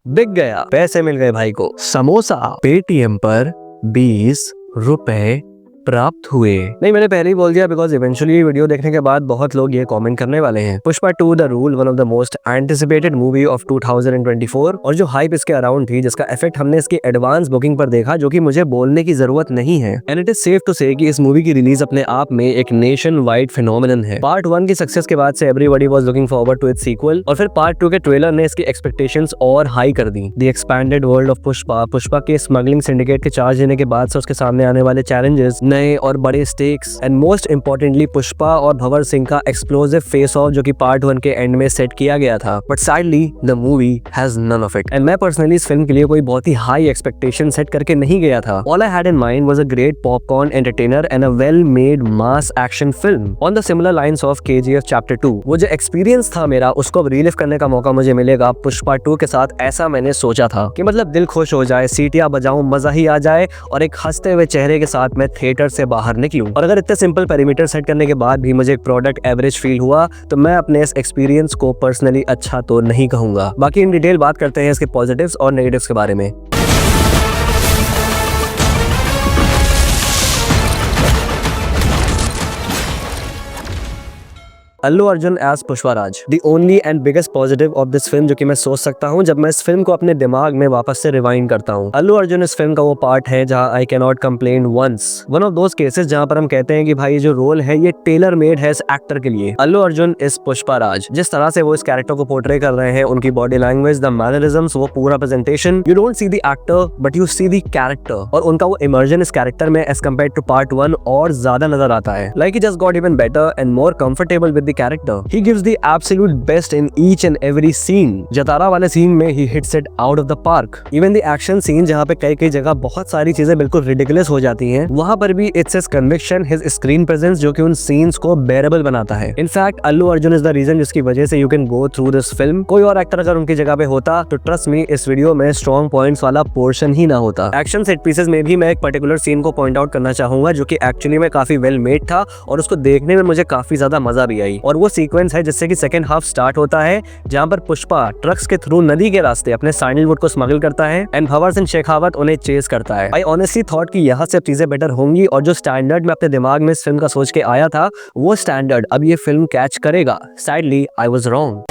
बिक गया, पैसे मिल गए भाई को। समोसा पेटीएम पर 20 रुपए प्राप्त हुए। नहीं, मैंने पहले ही बोल दिया बिकॉज इवेंचुअली ये वीडियो देखने के बाद बहुत लोग ये कमेंट करने वाले हैं। Pushpa 2 the rule, one of the most anticipated movie of 2024, और जो हाइप इसके अराउंड थी, जिसका इफेक्ट हमने इसकी एडवांस बुकिंग पर देखा, जो कि मुझे बोलने की जरूरत नहीं है। And it is safe to say कि इस मूवी की रिलीज अपने आप में एक नेशन वाइड फिनोमिनन है। पार्ट 1 की सक्सेस के बाद से everybody was looking forward to its sequel, और फिर पार्ट 2 के ट्रेलर ने इसकी एक्सपेक्टेशंस और हाई कर दी। The expanded world of Pushpa, Pushpa के स्मगलिंग सिंडिकेट के चार्ज लेने के बाद से उसके सामने आने वाले चैलेंजेस, नए और बड़े stakes, and most importantly Pushpa और भंवर सिंह का एक्सप्लोसिव फेस ऑफ, जो कि पार्ट 1 के एंड में सेट किया गया था। But sadly the movie has none of it. And मैं पर्सनली इस फिल्म के लिए कोई बहुत ही हाई एक्सपेक्टेशन सेट करके नहीं गया था। All I had in mind was a great popcorn entertainer and a well made mass action film on the similar lines of KGF chapter 2। वो जो एक्सपीरियंस था मेरा, उसको अब रिलिव करने का मौका मुझे मिलेगा पुष्पा 2 के साथ। ऐसा मैंने सोचा था कि मतलब दिल खुश हो जाए, सीटियां बजाऊं, मजा ही आ जाए, और एक हंसते हुए चेहरे के साथ मैं थिएटर से बाहर निकलूं। और अगर इतने सिंपल पेरीमीटर सेट करने के बाद भी मुझे एक प्रोडक्ट एवरेज फील हुआ, तो मैं अपने इस एक्सपीरियंस को पर्सनली अच्छा तो नहीं कहूंगा। बाकी इन डिटेल बात करते हैं इसके पॉजिटिव्स और नेगेटिव्स के बारे में। Allu Arjun as Pushparaj, the only and biggest positive of this film जो कि मैं सोच सकता हूँ जब मैं इस फिल्म को अपने दिमाग में वापस से रिवाइंड करता हूँ। अल्लू अर्जुन इस फिल्म का वो पार्ट है जहाँ I can not complain once, one of those cases जहाँ पर हम कहते हैं कि भाई जो रोल है ये टेलर मेड है इस एक्टर के लिए। अल्लू अर्जुन इज पुष्पाराज। जिस तरह से वो इस कैरेक्टर को पोर्ट्रे कर रहे हैं, उनकी बॉडी लैंग्वेज, द मैनरिज्म्स, वो पूरा presentation, you don't see the actor but you see the character, और उनका वो इमर्जन इस कैरेक्टर में एज कम्पेयर टू पार्ट 1 और ज्यादा नजर आता है। Like he just got even better and more comfortable with the character. He gives the absolute best in each and every scene. Jatara वाले सीन में he hits it out of the park. Even the action scene जहाँ पे कई जगह बहुत सारी चीजें बिल्कुल ridiculous हो जाती हैं, वहाँ पर भी it's his conviction, his screen presence जो कि उन scenes को bearable बनाता है। In fact, Allu Arjun is the reason जिसकी वजह से you can go through this film. कोई और एक्टर अगर उनकी जगह पे होता तो trust me, इस वीडियो में strong points वाला पोर्शन ही ना होता। एक्शन सेट पीसेस में भी मैं एक पर्टिकुलर सीन को पॉइंट आउट करना चाहूंगा जो कि एक्चुअली में काफी वेल मेड था, और उसको देखने में मुझे काफी ज्यादा मजा भी आई। और वो सीक्वेंस है जिससे कि सेकंड हाफ स्टार्ट होता है, जहां पर पुष्पा ट्रक्स के थ्रू नदी के रास्ते अपने सैंडलवुड को स्मगल करता है एंड भंवर सिंह शेखावत उन्हें चेस करता है। आई ऑनेस्टली थॉट कि यहाँ से चीजें बेटर होंगी, और जो स्टैंडर्ड मैं अपने दिमाग में इस फिल्म का सोच के आया था, वो स्टैंडर्ड अब ये फिल्म कैच करेगा। Sadly I was wrong.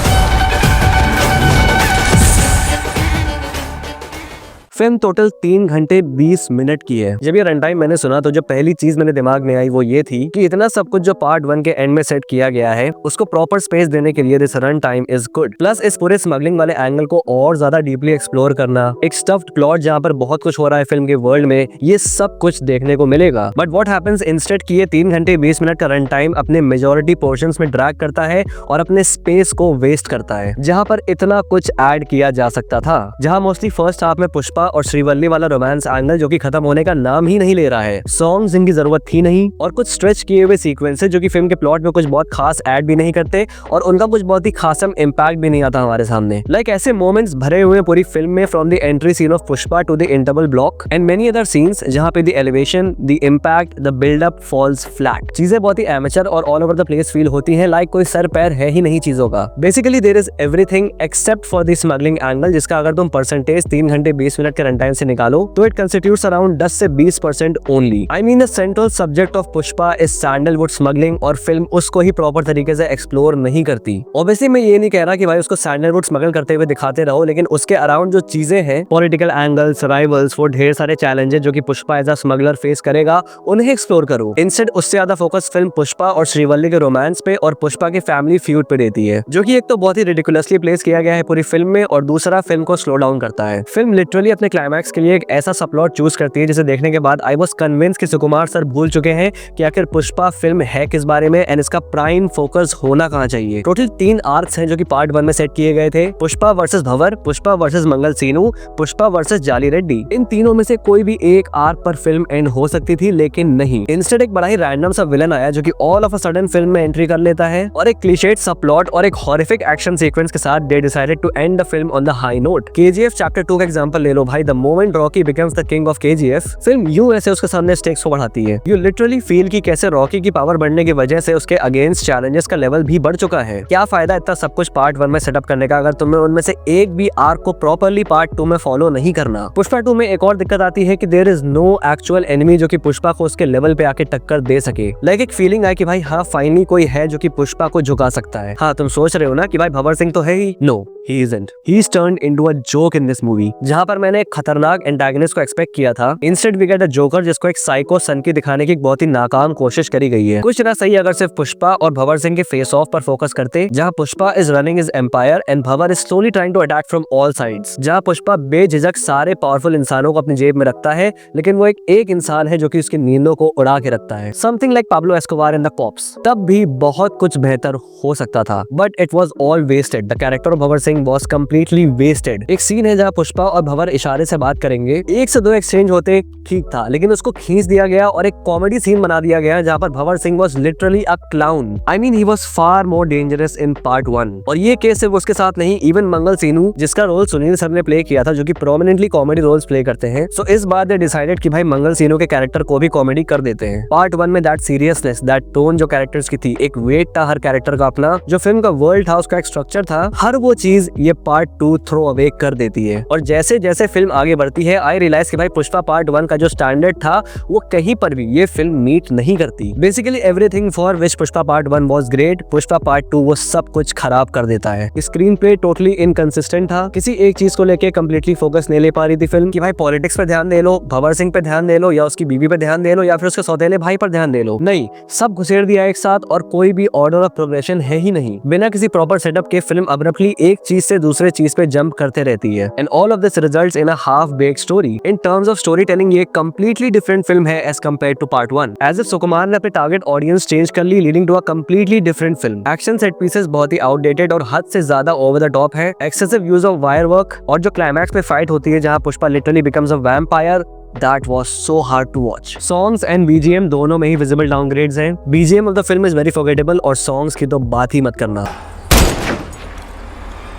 Film total 3 घंटे 20 मिनट की है। जब ये रन टाइम मैंने सुना तो जो पहली चीज मेरे दिमाग में आई वो ये थी कि इतना सब कुछ जो पार्ट 1 के एंड में सेट किया गया है, उसको प्रॉपर स्पेस देने के लिए this run time is good. Plus इस पूरे स्मगलिंग वाले एंगल को और ज्यादा डीपली एक्सप्लोर करना, एक स्टफ्ड प्लॉट जहाँ पर बहुत कुछ हो रहा है फिल्म के वर्ल्ड में, ये सब कुछ देखने को मिलेगा। बट व्हाट हैपेंस इंस्टेड कि ये 3 घंटे 20 मिनट का रन टाइम अपने मेजोरिटी पोर्शंस में ड्रैग करता है और अपने स्पेस को वेस्ट करता है, जहाँ पर इतना कुछ ऐड किया जा सकता था। जहाँ मोस्टली फर्स्ट हाफ में पुष्पा और श्रीवल्ली वाला रोमांस एंगल जो कि खत्म होने का नाम ही नहीं ले रहा है, सॉन्ग्स इनकी जरूरत थी नहीं, और कुछ स्ट्रेच किए हुए सीक्वेंसेस जो कि फिल्म के प्लॉट में कुछ बहुत खास ऐड भी नहीं करते, और उनका कुछ बहुत ही खासम इम्पैक्ट भी नहीं आता हमारे सामने। लाइक ऐसे मोमेंट्स भरे हुए पूरी फिल्म में, from the entry scene of Pushpa to the interval block and many other scenes, जहां पे the elevation, the impact, the buildup falls flat. चीजें बहुत ही एमेचर और all over the place feel होती हैं, लाइक कोई सर पैर है ही नहीं चीजों का। Basically there is everything except for the smuggling angle, जिसका अगर तुम परसेंटेज 3 घंटे 20 मिनट के रन टाइम से निकालो तो इट कंस्टिट्यूट्स अराउंड 10 से 20% only. I mean the central subject of Pushpa is sandalwood smuggling, और फिल्म उसको ही प्रॉपर तरीके से एक्सप्लोर नहीं करती। ऑब्वियसली मैं ये नहीं कह रहा कि भाई उसको सैंडलवुड स्मगल करते हुए दिखाते रहो, लेकिन उसके अराउंड जो चीजें हैं, पॉलिटिकल एंगल्स, राइवल्स, वो ढेर सारे चैलेंजेस जो कि Pushpa as a smuggler face करेगा, उन्हें एक्सप्लोर करो। इंस्टेड उससे ज्यादा फोकस फिल्म पुष्पा और श्रीवल्ली के रोमांस पे और पुष्पा के फैमिली फ्यूड पे देती है, जो कि एक तो बहुत ही रिडिकुलसली प्लेस किया गया है पूरी फिल्म में, और दूसरा फिल्म को स्लो डाउन करता है। फिल्म लिटरली अपने क्लाइमैक्स के लिए एक ऐसा प्लॉट चूज करती है जिसे देखने के बाद आई वाज कन्विंस कि सुकुमार सर भूल चुके हैं कि आखिर पुष्पा फिल्म है किस बारे में एंड इसका प्राइम फोकस होना कहां चाहिए। टोटल 3 आर्क्स हैं जो कि पार्ट 1 में सेट किए गए थे, पुष्पा वर्सेस भंवर, पुष्पा वर्सेस मंगल सीनू, पुष्पा वर्सेस जाली रेड्डी। इन तीनों में से कोई भी एक आर्क पर फिल्म एंड हो सकती थी, लेकिन नहीं। इंस्टेड एक बड़ा ही रैंडम सा विलन आया जो कि all of a sudden film में एंट्री कर लेता है, और एक क्लीशेड सा प्लॉट और एक हॉरिफिक एक्शन सीक्वेंस के साथ they decided to end the film on the high note. KGF chapter 2 का एग्जांपल ले लो भाई the moment Rocky becomes the king of KGF, film यूं ऐसे उसके सामने स्टेक्स को बढ़ाती है। यू लिटरली फील कि कैसे रॉकी की पावर बढ़ने की वजह से उसके अगेंस्ट चैलेंजेस का लेवल भी बढ़ चुका है। क्या फायदा इतना सब कुछ पार्ट 1 में सेटअप करने का अगर तुम्हें उनमें से एक भी आर्क को प्रॉपर्ली पार्ट 2 में फॉलो नहीं करना। पुष्पा 2 में एक और दिक्कत आती है कि there is no actual enemy जो कि पुष्पा को उसके लेवल पे आके टक्कर दे सके। लाइक एक फीलिंग है कि भाई हाँ फाइनली कोई है जो कि पुष्पा को झुका सकता है। हाँ तुम सोच रहे हो ना कि भाई भंवर सिंह तो है ही, no he isn't. He's turned into a joke in this movie. जहाँ पर मैंने एक खतरनाक एंटागनिस्ट को एक्सपेक्ट किया था, instead we get a joker जिसको एक साइको सन की दिखाने की एक बहुत ही नाकाम कोशिश करी गई है। कुछ ना सही अगर सिर्फ पुष्पा और भंवर सिंह के फेस ऑफ पर फोकस करते, जहाँ Pushpa is running his empire and Bhanwar is slowly trying to attack from all sides. जहाँ पुष्पा बेझिझक सारे पावरफुल इंसानों को अपनी जेब में रखता है, लेकिन वो एक इंसान है जो कि उसकी नींदों को उड़ा के रखता है। Something like Pablo Escobar in the cops. तब भी बहुत कुछ बेहतर हो सकता था, but it was all wasted. The character of Bhanwar Singh was completely wasted. एक सीन है जहाँ पुष्पा और भंवर इशारे से बात करेंगे, 1 से 2 एक्सचेंज होते ठीक था, लेकिन उसको खींच दिया गया और एक कॉमेडी सीन बना दिया गया जहाँ पर Bhanwar Singh was literally a clown. I mean he was far more dangerous in part 1। और ये केस सिर्फ उसके साथ नहीं, इवन मंगल सीनू जिसका रोल सुनील सर ने प्ले किया था, जो कि प्रोमिनेंटली कॉमेडी रोल्स प्ले करते हैं, सो इस बार दे डिसाइडेड कि भाई मंगल सीनू के कैरेक्टर को भी कॉमेडी कर देते हैं। पार्ट 1 में दैट सीरियसनेस, दैट टोन जो कैरेक्टर्स की थी, एक वेट था हर कैरेक्टर का अपना, जो फिल्म का वर्ल्ड था उसका एक स्ट्रक्चर था, हर वो चीज ये पार्ट 2 थ्रो अवे कर देती है। और जैसे जैसे फिल्म आगे बढ़ती है, आई रियलाइज कि भाई पुष्पा पार्ट 1 का जो स्टैंडर्ड था वो कहीं पर भी ये फिल्म मीट नहीं करती। Basically everything for which Pushpa part 1 was great, Pushpa part 2 वो सब कुछ खराब कर देता है। स्क्रीन पे टोटली इनकंसिस्टेंट था, किसी एक चीज को लेके कंप्लीटली फोकस नहीं ले पा रही थी फिल्म कि भाई पॉलिटिक्स पे ध्यान दे लो, भंवर सिंह पे ध्यान दे लो, या उसकी बीवी पे ध्यान दे लो, या फिर उसके सौतेले भाई पर ध्यान दे लो। नहीं, सब घुसेड़ दिया एक साथ और कोई भी ऑर्डर ऑफ प्रोग्रेशन है ही नहीं। बिना किसी प्रॉपर सेटअप के फिल्म अब्रप्टली एक चीज से दूसरे चीज पे जंप करते रहती है, and all of this results in a half baked story. In terms of story telling ये कंप्लीटली डिफरेंट फिल्म है as compared to part 1। As if Sukumar ने अपने टारगेट ऑडियंस चेंज कर ली, leading to a completely different film. Action set pieces बहुत ही outdated और हद से ज्यादा ओवर द टॉप है, excessive use of wire work, और जो क्लाइमैक्स पे फाइट होती है जहां Pushpa literally becomes a vampire, That was so hard to watch. Songs and BGM दोनों में ही visible downgrades हैं। BGM of the film is very forgettable और songs की तो बात ही मत करना।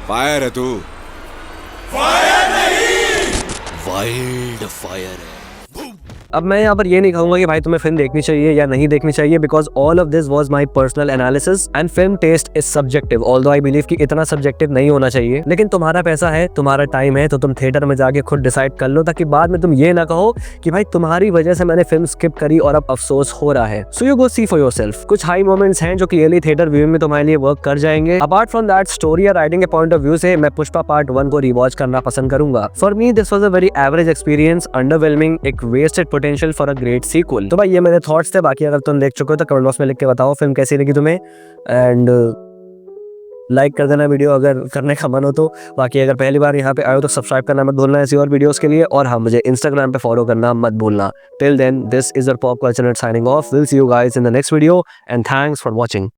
फायर है तू? फायर नहीं, वाइल्ड फायर है। अब मैं यहाँ पर ये नहीं कहूंगा कि भाई तुम्हें फिल्म देखनी चाहिए या नहीं देखनी चाहिए, because all of this was my personal analysis and film taste is subjective, although I believe कि इतना सब्जेक्टिव नहीं होना चाहिए। लेकिन तुम्हारा पैसा है, तुम्हारा टाइम है, तो तुम थिएटर में जाके खुद डिसाइड कर लो, ताकि बाद में तुम ये ना कहो कि भाई तुम्हारी वजह से मैंने फिल्म स्किप करी और अब अफसोस हो रहा है। So you go see for yourself. कुछ हाई मोमेंट्स हैं जो क्लियरली थिएटर व्यूइंग में तुम्हारे लिए वर्क कर जाएंगे। अपार्ट फ्रॉम दैट स्टोरी या राइटिंग के पॉइंट ऑफ व्यू से मैं पुष्पा पार्ट 1 को रिवॉच करना पसंद करूंगा। For me this was a very average experience, underwhelming, एक wasted potential for a great sequel. तो भाई ये मेरे थॉट्स थे, बाकी अगर तुम देख चुके हो तो कमेंट बॉक्स में लिख के बताओ फिल्म कैसी लगी तुम्हें, एंड लाइक कर देना वीडियो अगर करने का मन हो तो। बाकी अगर पहली बार यहाँ पे आए हो तो सब्सक्राइब करना मत भूलना ऐसी और वीडियोस के लिए, और हाँ मुझे इंस्टाग्राम पे फॉलो करना मत भूलना। Till then this is your pop culture signing off. Will see you guys in the next video and thanks for watching.